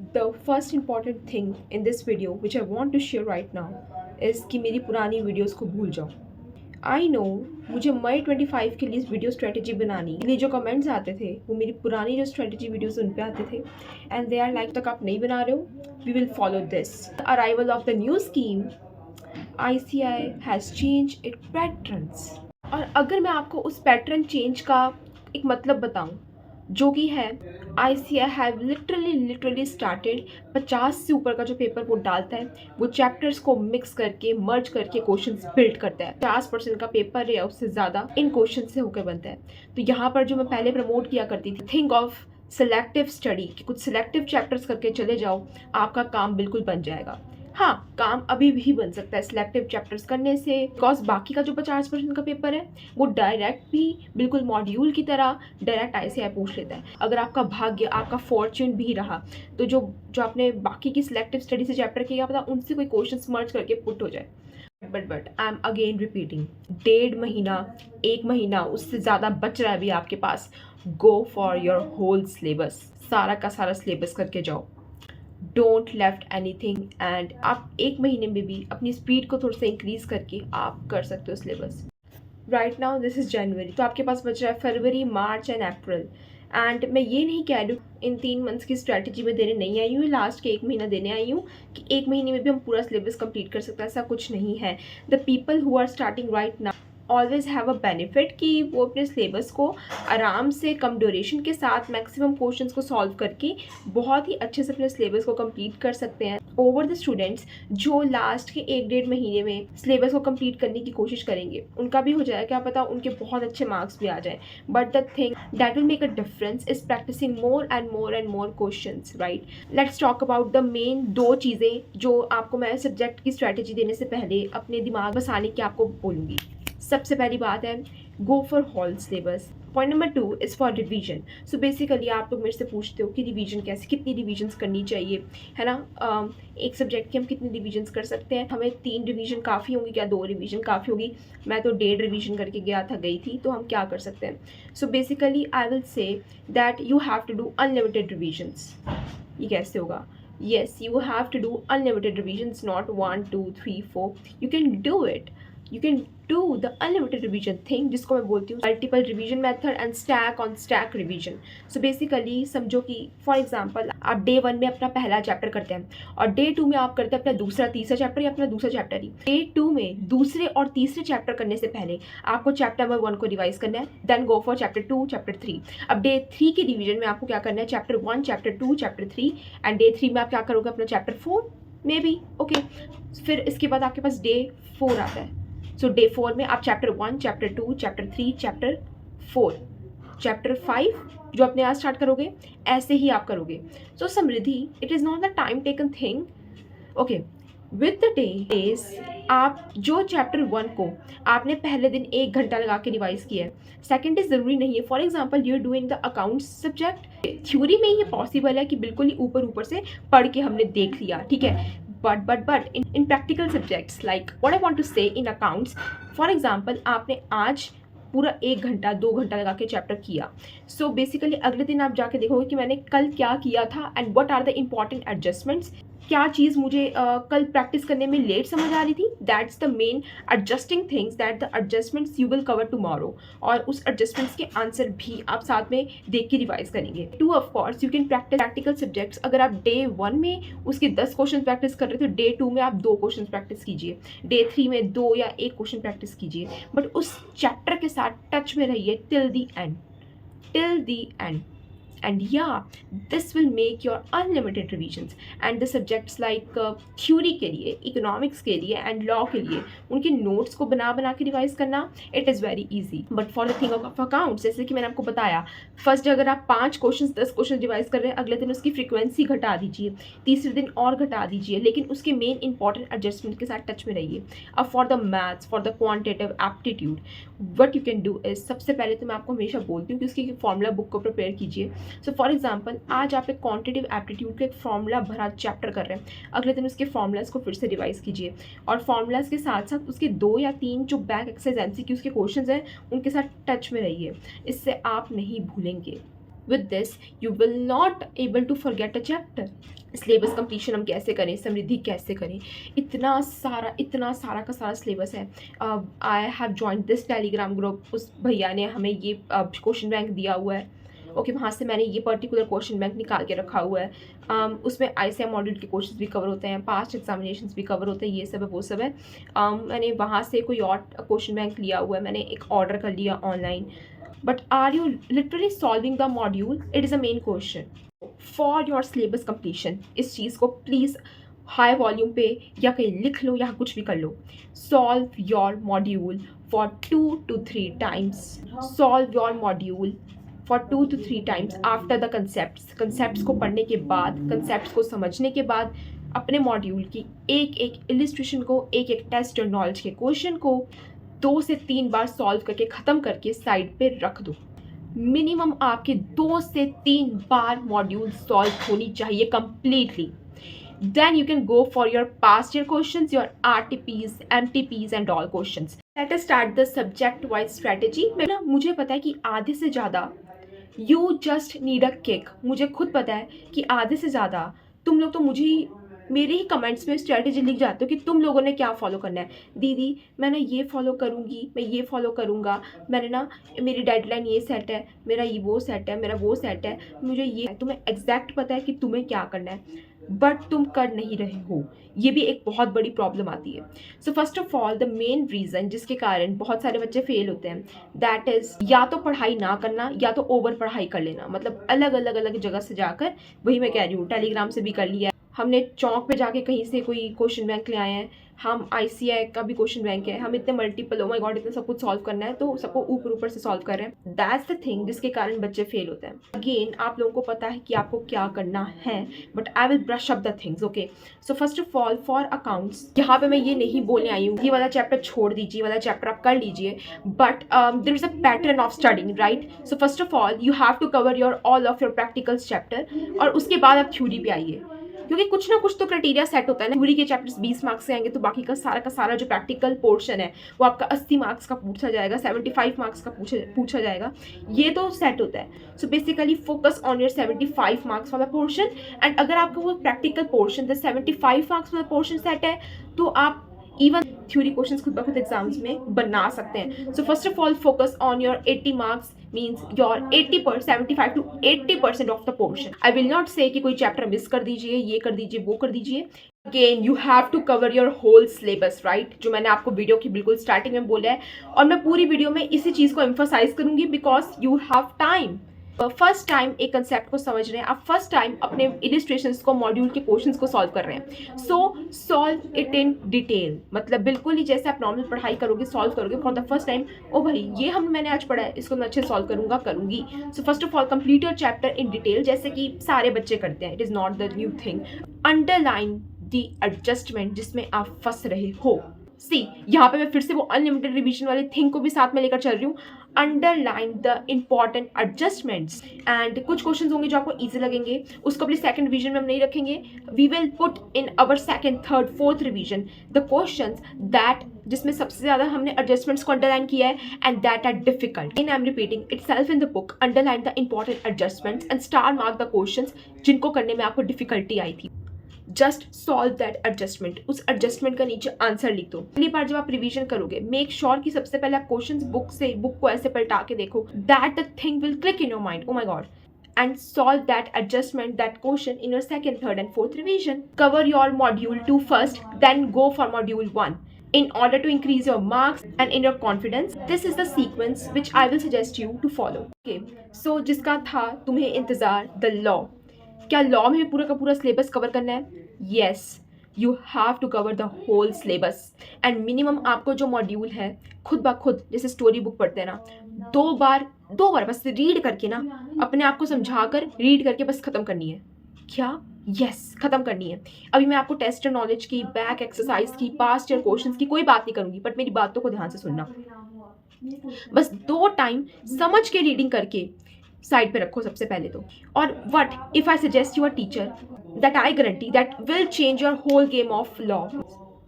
The first important thing in this video which I want to share right now is कि मेरी पुरानी videos को भूल जाओ। आई नो मुझे मई 25 के लिए इस वीडियो स्ट्रेटजी बनानी के लिए जो कमेंट्स आते थे वो मेरी पुरानी जो स्ट्रेटजी वीडियोस उन पे आते थे एंड दे आर लाइक तक आप नहीं बना रहे हो, we will follow this. Arrival of the new scheme, ICI has change it patterns. और अगर मैं आपको उस पैटर्न चेंज का एक मतलब बताऊं जो कि है ICI हैव लिटरली स्टार्टेड 50 से ऊपर का जो पेपर वो डालता है वो चैप्टर्स को मिक्स करके मर्ज करके क्वेश्चंस बिल्ड करता है। 50% का पेपर या उससे ज़्यादा इन क्वेश्चन से होकर बनता है। तो यहाँ पर जो मैं पहले प्रमोट किया करती थी, थिंक ऑफ सिलेक्टिव स्टडी कि कुछ सिलेक्टिव चैप्टर्स करके चले जाओ, आपका काम बिल्कुल बन जाएगा। हाँ, काम अभी भी बन सकता है सिलेक्टिव चैप्टर्स करने से, बिकॉज बाकी का जो 50% का पेपर है वो डायरेक्ट भी बिल्कुल मॉड्यूल की तरह डायरेक्ट ICI पूछ लेता है। अगर आपका भाग्य, आपका फॉर्च्यून भी रहा तो जो जो आपने बाकी की सिलेक्टिव स्टडी से चैप्टर किया पता उनसे कोई क्वेश्चन मर्ज करके पुट हो जाए। But I am again repeating, 1.5 महीना 1 महीना उससे ज़्यादा बच रहा है अभी आपके पास। Go for your whole syllabus, सारा का सारा सिलेबस करके जाओ। डोंट लेफ्ट एनीथिंग एंड आप 1 महीने में भी अपनी स्पीड को थोड़ा सा इंक्रीज करके आप कर सकते हो syllabus. Right now this is जनवरी, तो आपके पास बच रहा है फरवरी, मार्च एंड अप्रैल। एंड मैं ये नहीं कह रही हूँ इन 3 मंथ्स की स्ट्रैटेजी में देने नहीं आई हूँ, लास्ट के 1 महीना देने आई हूँ कि 1 महीने में भी हम पूरा सिलेबस कंप्लीट कर सकते हैं, ऐसा कुछ नहीं है। The people who are starting right now always have a benefit कि वो अपने सिलेबस को आराम से कम ड्यूरेशन के साथ मैक्सिमम क्वेश्चंस को सॉल्व करके बहुत ही अच्छे से अपने सिलेबस को कंप्लीट कर सकते हैं ओवर द स्टूडेंट्स जो लास्ट के 1-1.5 महीने में सिलेबस को कंप्लीट करने की कोशिश करेंगे। उनका भी हो जाए, क्या पता उनके बहुत अच्छे मार्क्स भी आ जाए, but the thing that will make a difference is practising more and more questions, right. Let's talk about the main 2 चीज़ें जो आपको मैं सब्जेक्ट की स्ट्रैटेजी देने से पहले अपने दिमाग बसाने की आपको बोलूँगी। सबसे पहली बात है go for whole syllabus. Point number 2 is for revision. So basically आप लोग मेरे से पूछते हो कि रिवीजन कैसे, कितनी रिवीजन्स करनी चाहिए, है ना। एक सब्जेक्ट की हम कितनी रिवीजन्स कर सकते हैं, हमें 3 रिवीजन काफ़ी होंगी क्या, 2 रिवीजन काफ़ी होगी। मैं तो 1.5 रिवीजन करके गई थी, तो हम क्या कर सकते हैं। So basically I will say that you have to do unlimited revisions. ये कैसे होगा? Yes, you have to do unlimited revisions, not 1, 2, 3, 4. You can do it. You can do the unlimited revision thing, जिसको मैं बोलती हूँ multiple revision method and stack on stack revision. So basically समझो कि for example आप day 1 में अपना पहला चैप्टर करते हैं और डे 2 में आप करते हैं अपना दूसरा तीसरा चैप्टर या अपना दूसरा चैप्टर ही। डे 2 में दूसरे और तीसरे चैप्टर करने से पहले आपको चैप्टर नंबर 1 को रिवाइज करना है, then go for chapter 2, chapter 3। अब डे 3 के रिवीजन में आपको क्या करना है, chapter 1, chapter 2, chapter 3, and day 3 में आप क्या करोगे, अपना चैप्टर 4 मे बी, ओके। फिर इसके बाद आपके पास डे 4 आता है। सो डे 4 में आप chapter 1, chapter 2, chapter 3, chapter 4, chapter 5 जो अपने आज स्टार्ट करोगे, ऐसे ही आप करोगे। So Samriddhi, it is not the time taken thing, okay. With the days आप जो चैप्टर 1 को आपने पहले दिन 1 घंटा लगा के रिवाइज किया है, सेकेंड डे ज़रूरी नहीं है। For example you are doing the accounts subject, theory में ये पॉसिबल है कि बिल्कुल ही ऊपर से पढ़ के हमने देख लिया, ठीक है। but in practical subjects, like what I want to say in accounts, for example आपने आज पूरा 1 घंटा 2 घंटा लगा के चैप्टर किया। सो बेसिकली अगले दिन आप जाके देखोगे कि मैंने कल क्या किया था and what are the important adjustments, क्या चीज़ मुझे कल प्रैक्टिस करने में लेट समझ आ रही थी, that's the main adjusting things, that the adjustments you will cover tomorrow. और उस एडजस्टमेंट्स के आंसर भी आप साथ में देख के रिवाइज करेंगे। 2 of course you can practice practical subjects. अगर आप डे 1 में उसके 10 क्वेश्चन प्रैक्टिस कर रहे थे, डे 2 में आप 2 क्वेश्चन प्रैक्टिस कीजिए, डे 3 में 2 या 1 क्वेश्चन प्रैक्टिस कीजिए, बट उस चैप्टर के साथ टच में रहिए till the end, till the end. And yeah, this will make your unlimited revisions and the subjects like theory के लिए, economics के लिए and law के लिए उनके notes को बना के रिवाइज करना it is very easy। but for the thing of accounts, जैसे कि मैंने आपको बताया, फर्स्ट अगर आप 5 क्वेश्चन 10 क्वेश्चन रिवाइज कर रहे हैं, अगले दिन उसकी फ्रीक्वेंसी घटा दीजिए, तीसरे दिन और घटा दीजिए, लेकिन उसके मेन इंपॉर्टेंट एडजस्टमेंट के साथ टच में रहिए। अब for the maths, for the quantitative aptitude, what you can do is, सबसे पहले तो मैं आपको हमेशा बोलती हूँ कि उसकी फॉर्मूला बुक को प्रिपेयर कीजिए। सो फॉर एग्जाम्पल आज आप एक क्वांटिटेटिव एप्टीट्यूड का एक फॉर्मूला भरा चैप्टर कर रहे हैं, अगले दिन उसके फॉर्मूलाज को फिर से रिवाइज कीजिए और फॉर्मूलाज के साथ साथ उसके 2 या 3 जो बैक एक्सरसाइज MCQ के क्वेश्चंस हैं उनके साथ टच में रहिए, इससे आप नहीं भूलेंगे। With this you will not able to forget a chapter. Syllabus completion हम कैसे करें, समृद्धि कैसे करें, इतना सारा का सारा सिलेबस है। I have joined this Telegram group, उस भैया ने हमें ये क्वेश्चन बैंक दिया हुआ है। ओके, वहाँ से मैंने ये पर्टिकुलर क्वेश्चन बैंक निकाल के रखा हुआ है। उसमें ICM मॉड्यूल के क्वेश्चंस भी कवर होते हैं, पास्ट एग्जामिनेशंस भी कवर होते हैं, ये सब है वो सब है। मैंने वहाँ से कोई और क्वेश्चन बैंक लिया हुआ है, मैंने एक ऑर्डर कर लिया online. But are you literally solving the module? It is a main question for your syllabus completion. इस चीज़ को प्लीज़ हाई वॉल्यूम पे या कहीं लिख लो या कुछ भी कर लो। Solve your module for 2 to 3 times। Solve your module for 2 to 3 times after the concepts को पढ़ने के बाद, कंसेप्ट्स को समझने के बाद अपने मॉड्यूल की एक एक इलिस्ट्रेशन को, एक एक टेस्ट और नॉलेज के क्वेश्चन को 2 से 3 बार सॉल्व करके ख़त्म करके साइड पे रख दो। मिनिमम आपके 2 से 3 बार मॉड्यूल सॉल्व होनी चाहिए completely. Then you can go for your past year questions, your RTPs, MTPs and all questions. Let us start the subject wise strategy. मुझे पता है कि आधे से ज़्यादा you just need a kick. मुझे खुद पता है कि आधे से ज़्यादा तुम लोग तो मुझे ही, मेरे ही कमेंट्स में स्ट्रेटेजी लिख जाते हो कि तुम लोगों ने क्या फॉलो करना है। दीदी मैं ना ये फॉलो करूँगी, मैं ये फॉलो करूँगा, मैंने ना मेरी डेडलाइन ये सेट है, मेरा ये वो सेट है, मेरा वो सेट है, मुझे ये, तुम्हें एग्जैक्ट पता है कि तुम्हें क्या करना है बट तुम कर नहीं रहे हो। ये भी एक बहुत बड़ी प्रॉब्लम आती है। सो first of all the main reason जिसके कारण बहुत सारे बच्चे फेल होते हैं, दैट इज़ या तो पढ़ाई ना करना या तो ओवर पढ़ाई कर लेना। मतलब अलग अलग जगह से जाकर, वही मैं कह रही हूँ, टेलीग्राम से भी कर लिया, हमने चौक पे जाके कहीं से कोई क्वेश्चन बैंक ले आए हैं, हम ICI का भी क्वेश्चन बैंक है, हम इतने मल्टीपल, ओ माय गॉड, इतना सब कुछ सॉल्व करना है तो सबको ऊपर से सॉल्व कर रहे हैं। दैट्स द थिंग जिसके कारण बच्चे फेल होते हैं। अगेन आप लोगों को पता है कि आपको क्या करना है, but I will brush up the things. Okay, so first of all for accounts, यहाँ पे मैं ये नहीं बोलने आई हूँ ये वाला चैप्टर छोड़ दीजिए, ये वाला चैप्टर आप कर लीजिए, but there is a pattern of studying, right. So first of all you have to cover your all of your practicals chapter, और उसके बाद आप थ्योरी पे आइए, क्योंकि कुछ ना कुछ तो क्राइटेरिया सेट होता है ना। थ्योरी के चैप्टर्स 20 मार्क्स से आएंगे तो बाकी का सारा जो प्रैक्टिकल पोर्शन है वो आपका 80 मार्क्स का पूछा जाएगा, 75 मार्क्स का पूछा जाएगा, ये तो सेट होता है। So basically focus on your 75 marks वाला पोर्शन, एंड अगर आपका वो प्रैक्टिकल पोर्शन द 75 मार्क्स वाला पोर्शन सेट है तो आप इवन थ्योरी क्वेश्चंस खुद ब खुद एग्जाम्स में बना सकते हैं। सो first of all focus on your 80 marks, means your 80% 75 to 80% of the portion. I will not से कि कोई चैप्टर मिस कर दीजिए, ये कर दीजिए, वो कर दीजिए। Again you have to cover your whole syllabus, right, जो मैंने आपको वीडियो की बिल्कुल स्टार्टिंग में बोला है, और मैं पूरी वीडियो में इसी चीज़ को एम्फोसाइज करूंगी because you have time. First time एक कंसेप्ट को समझ रहे हैं आप, फर्स्ट टाइम अपने इलिस्ट्रेशंस को, मॉड्यूल के क्वेश्चंस को सॉल्व कर रहे हैं, सो सॉल्व इट इन डिटेल। मतलब बिल्कुल ही जैसे आप नॉर्मल पढ़ाई करोगे, सॉल्व करोगे फॉर द फर्स्ट टाइम, ओ भाई ये मैंने आज पढ़ा है, इसको मैं अच्छे सॉल्व करूंगी। सो first of all complete your chapter in detail, जैसे कि सारे बच्चे करते हैं, it is not the new thing. Underline the adjustment जिसमें आप फंस रहे हो। सी, यहाँ पे मैं फिर से वो अनलिमिटेड रिवीजन वाली थिंग को भी साथ में लेकर चल रही हूँ। Underline the important adjustments, and कुछ क्वेश्चन होंगे जो आपको इजी लगेंगे, उसको अपनी सेकंड रिवीजन में हम नहीं रखेंगे। We will put in our second, third, fourth revision the questions that जिसमें सबसे ज़्यादा हमने एडजस्टमेंट्स को अंडरलाइन किया है, and that are difficult. In I am repeating itself in the book, underline the important adjustments and star mark the questions जिनको करने में आपको डिफिकल्टी आई थी। जस्ट सॉल्व दैट एडजस्टमेंट, उस एडजस्टमेंट का नीचे आंसर लिख दो। अगली बार जब आप रिवीजन करोगे, मेक श्योर कि सबसे पहले आप क्वेश्चंस बुक को ऐसे पलटा के देखो, that the thing will click in your mind, oh my God, and solve that adjustment, that question in your second, third and fourth revision. Cover your module 2 first, then go for module 1 in order to increase your marks and in your confidence. This is the sequence which I will suggest you to follow. Okay, so जिसका था तुम्हें इंतजार, the law. क्या law में पूरा का पूरा syllabus cover करना है? Yes, you have to cover the whole syllabus, and minimum आपको जो मॉड्यूल है खुद ब खुद, जैसे स्टोरी बुक पढ़ते हैं ना, दो बार बस रीड करके ना, अपने आप को समझा कर रीड करके बस खत्म करनी है। क्या? यस, खत्म करनी है। अभी मैं आपको टेस्ट नॉलेज की, बैक एक्सरसाइज की, पास्ट ईयर क्वेश्चंस की कोई बात नहीं करूँगी, बट मेरी बातों को ध्यान से सुनना। बस 2 टाइम समझ के रीडिंग करके साइड पे रखो सबसे पहले तो। और what if I suggest you a teacher that I guarantee that will change your whole game of law?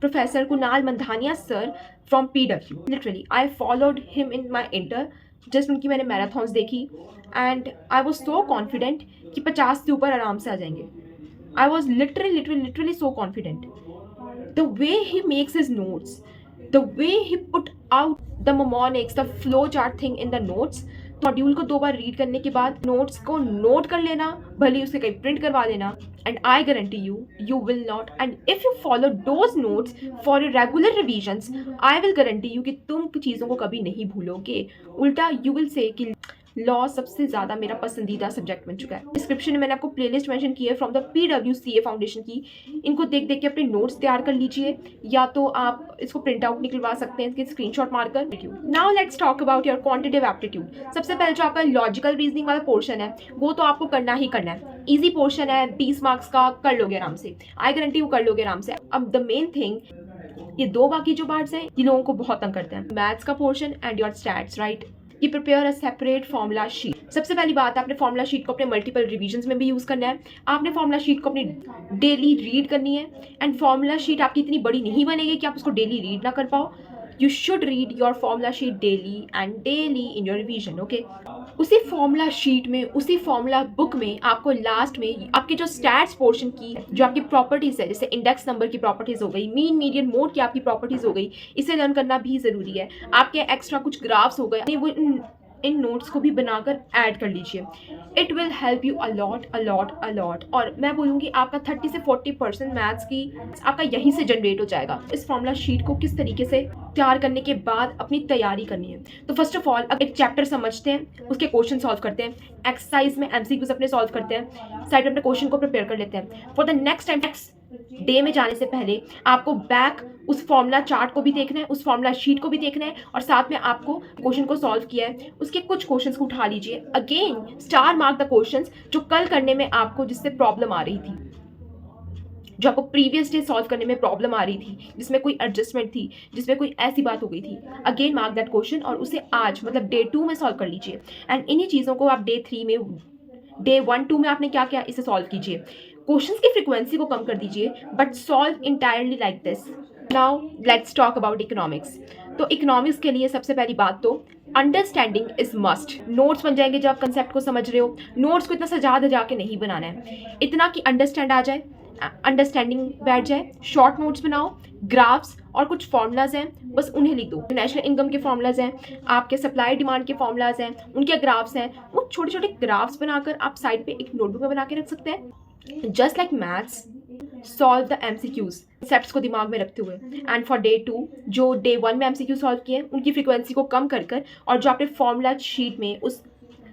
Professor Kunal Mandhania sir from PW. Literally I followed him in my inter just उनकी मैंने marathons देखी and I was so confident कि 50 से ऊपर आराम से आ जाएंगे. I was literally so confident. The way he makes his notes, the way he put out the mnemonics, the flow chart thing in the notes. Module को 2 बार read करने के बाद नोट्स को नोट कर लेना, भले उसे कहीं प्रिंट करवा लेना, and I guarantee you will not, and if you follow those notes for regular revisions, I will guarantee you कि तुम चीज़ों को कभी नहीं भूलोगे. उल्टा यू विल से कि लॉ सबसे ज़्यादा मेरा पसंदीदा सब्जेक्ट बन चुका है. डिस्क्रिप्शन में मैंने आपको प्लेलिस्ट मेंशन की है फ्रॉम द PWCA फाउंडेशन की. इनको देख देख के अपने नोट्स तैयार कर लीजिए, या तो आप इसको प्रिंट आउट निकलवा सकते हैं, इसके स्क्रीनशॉट मारकर. Now let's talk about your quantitative aptitude. सबसे पहले जो आपका लॉजिकल रीजनिंग वाला पोर्शन है वो तो आपको करना ही करना है. ईजी पोर्शन है, 20 मार्क्स का, कर लोगे आराम से. आई गारंटी यू कर लोगे आराम से. अब द मेन थिंग, ये 2 बाकी जो पार्ट्स हैं ये लोगों को बहुत तंग करते हैं. मैथ्स का portion and your stats, right. ये prepare a separate formula sheet. सबसे पहली बात, आपने फॉर्मूला शीट को अपने मल्टीपल रिवीजन्स में भी यूज़ करना है. आपने फॉर्मूला शीट को अपनी डेली रीड करनी है. एंड फॉर्मूला शीट आपकी इतनी बड़ी नहीं बनेगी कि आप उसको डेली रीड ना कर पाओ. You should read your formula sheet daily and daily in your revision. Okay, उसी फॉर्मूला शीट में, उसी फॉर्मूला बुक में आपको लास्ट में आपके जो स्टैट्स पोर्शन की जो आपकी प्रॉपर्टीज़ है, जैसे इंडेक्स नंबर की प्रॉपर्टीज़ हो गई, मीन मीडियन मोड की आपकी प्रॉपर्टीज़ हो गई, इसे लर्न करना भी ज़रूरी है. आपके एक्स्ट्रा कुछ ग्राफ्स हो गए, वो इन नोट्स को भी बनाकर ऐड कर लीजिए. It will help you a lot a lot a lot. और मैं बोलूँगी आपका 30 से 40% मैथ्स की आपका यहीं से जनरेट हो जाएगा. इस फॉर्मूला शीट को किस तरीके से तैयार करने के बाद अपनी तैयारी करनी है. तो फर्स्ट ऑफ ऑल अब एक चैप्टर समझते हैं, उसके क्वेश्चन सॉल्व करते हैं. एक्सरसाइज में MCQs अपने सॉल्व करते हैं, साइड में अपने क्वेश्चन को प्रिपेयर कर लेते हैं. For the next time day में जाने से पहले आपको बैक उस फॉर्मूला चार्ट को भी देखना है, उस फॉर्मूला शीट को भी देखना है, और साथ में आपको क्वेश्चन को सॉल्व किया है उसके कुछ क्वेश्चंस को उठा लीजिए. Again star mark the questions जो कल करने में आपको जिससे प्रॉब्लम आ रही थी, जो आपको प्रीवियस डे सॉल्व करने में प्रॉब्लम आ रही थी, जिसमें कोई एडजस्टमेंट थी, जिसमें कोई ऐसी बात हो गई थी. अगेन मार्क दैट क्वेश्चन और उसे आज मतलब डे 2 में सॉल्व कर लीजिए. एंड इन्हीं चीज़ों को आप डे 3 में, डे 1 2 में आपने क्या किया, इसे सॉल्व कीजिए. क्वेश्चंस की फ्रीक्वेंसी को कम कर दीजिए, but solve entirely like this. Now let's talk about economics. तो इकोनॉमिक्स के लिए सबसे पहली बात तो अंडरस्टैंडिंग इज मस्ट. नोट्स बन जाएंगे जब आप कंसेप्ट को समझ रहे हो. नोट्स को इतना सजा धजा के नहीं बनाना है, इतना कि अंडरस्टैंड आ जाए, अंडरस्टैंडिंग बैठ जाए. शॉर्ट नोट्स बनाओ, ग्राफ्स और कुछ फॉर्मूलाज हैं, बस उन्हें लिख दो. नेशनल इनकम के फॉर्मूलाज हैं, आपके सप्लाई डिमांड के फॉर्मूलाज हैं, उनके ग्राफ्स हैं. वो छोटे छोटे ग्राफ्स बनाकर आप साइड पे एक नोटबुक में बना के रख सकते हैं. Just like maths, solve the MCQs concepts को दिमाग में रखते हुए. एंड फॉर डे 2 जो डे 1 में MCQ सॉल्व किए उनकी फ्रीक्वेंसी को कम कर कर, और जो आपने फॉर्मूला शीट में उस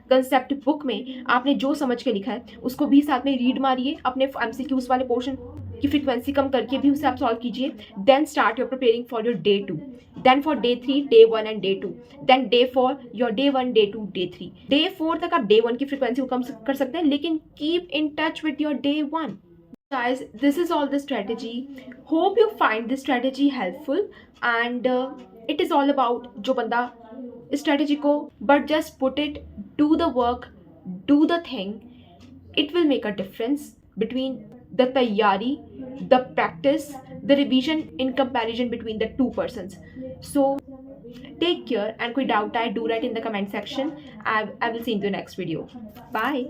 कंसेप्ट बुक में आपने जो समझ के लिखा है उसको भी साथ में रीड मारिए. अपने MCQs वाले पोर्शन की फ्रीक्वेंसी कम करके भी उसे आप सॉल्व कीजिए. Then start your preparing for your day 2. Then for day 3, day 1 and day 2. Then day 4 your day 1, day 2, day 3. Day 4 तक आप डे 1 की फ्रीक्वेंसी को कम कर सकते हैं, लेकिन keep in touch with your day 1. Guys, this is all the strategy. Hope you find this strategy helpful, and it is all about जो बंदा strategy को but just put it, do the work, do the thing. It will make a difference between the tayyari, the practice, the revision in comparison between the two persons. So take care, and कोई doubt है do write in the comment section. I will see you in the next video. Bye.